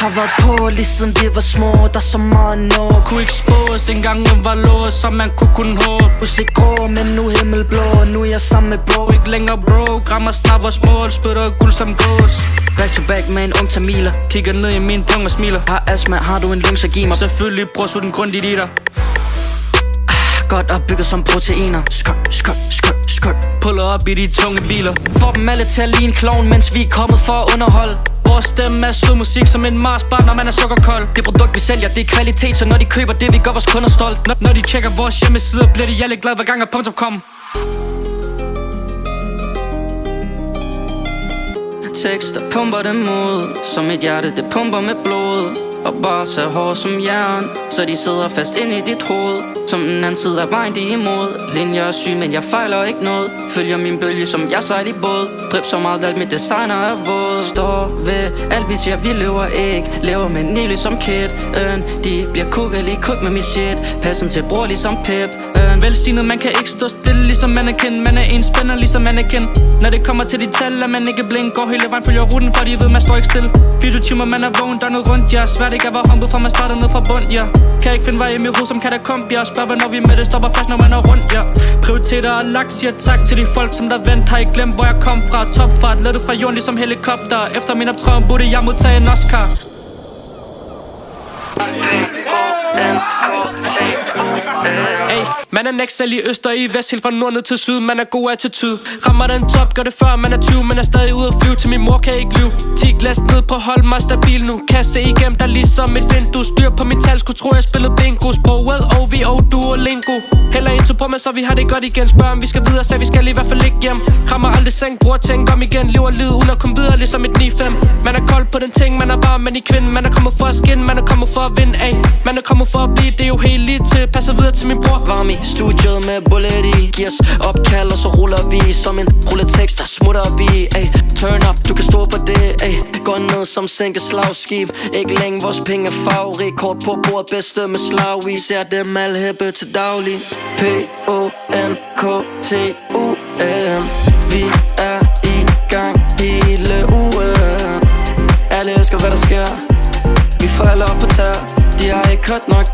Har været på lige siden vi var små. Der er så meget at nå. Kunne ikke spås, dengang den var låst, så man kunne kun håbe. Måske grå, men nu himmelblå. Nu er jeg sammen med bro. Ikke længere bro, grammer snart vores mål. Spytter guld som gås. Back to back med en ung tamiler. Kigger ned i min pung og smiler. Har astma, har du en lung, så giv mig. Selvfølgelig bror, så den grundigt i dig. Godt opbygget som proteiner. Skål, skål, skål, skål. Puller op i de tunge biler. Får dem alle til at ligne klovn, mens vi er kommet for at underholde. Vores stemme er sød musik som en Marsbar, når man er sukkerkold. Det produkt vi sælger, det er kvalitet, så når de køber det, vi gør vores kunder stolt. Når de tjekker vores hjemmesider, bliver de alle glade hver gang er .com. Tekster pumper dem ud, som et hjerte, det pumper med blod. Og bare så hård som jern, så de sidder fast inde i dit hoved. Som den anden side af vejen, de er imod. Linjer er syg, men jeg fejler ikke noget. Følger min bølge, som jeg sejler i båd. Drip så meget, alt mit designer er våd. Står ved alt vi siger, vi lever ikke. Lever med Nilly som kid. De bliver kukkelig kuk med mit shit. Passen til bror ligesom Pep. Velsignet, man kan ikke stå stille ligesom mannequin. Man er en spænder ligesom mannequin. Når det kommer til de tal, er man ikke blind. Går hele vejen, følger ruten, for de ved, man står ikke stille. 24 timer, man er vågen, døgnet rundt, ja. Svært ikke at være humble, for man starter ned fra bund, ja. Kan ikke finde vej i mit hoved som katakomb, ja. Spørg hvornår vi med det, stopper fast når man er rundt, ja. Prioriteter og lagt, siger tak til de folk som der vent. Har ikke glemt hvor jeg kom fra, topfart. Led du fra jorden ligesom helikopter. Efter min optræden burde jeg modtage en Oscar. Ey, man er next selv i øst og i vest. Helt fra nord ned til syd, man er god attitude. Rammer den top, gør det før man er 20. Men er stadig ude at flyve, til min mor kan ikke lyve. 10 glas ned på hold mig stabil nu. Kan se igennem dig ligesom et vindue. Styr på mit tal, skulle tro jeg spillede bingo. Sproget OVO, Duolingo. Heller intro på mig, så vi har det godt igen. Spørg om vi skal videre, så vi skal i hvert fald ikke hjem. Rammer aldrig seng, bruger tænk om igen. Lever livet uden at komme videre, ligesom et 9-5. Man er kold på den ting, man er varm, men i kvinde. Man er kommet for at skinne, man er kommet for at vinde, ay. Man er kommet for at blive, det er jo helt lige til. Passer videre til min bror. Varm i studiet med bullet i. Giv os opkald, og så ruller vi. Som en rulletekst, der smutter vi, ay. Turn up, du kan stå på det, ay. Går ned som sænke slagskib. Ikke længe, vores penge er farverig. Kort på bordet, bedste med slag. Vi ser dem alle hæppe til daglig. P-O-N-K-T-U-M. Vi er i gang hele ugen. Alle elsker hvad der sker. Vi falder op på tær. De har ikke hørt nok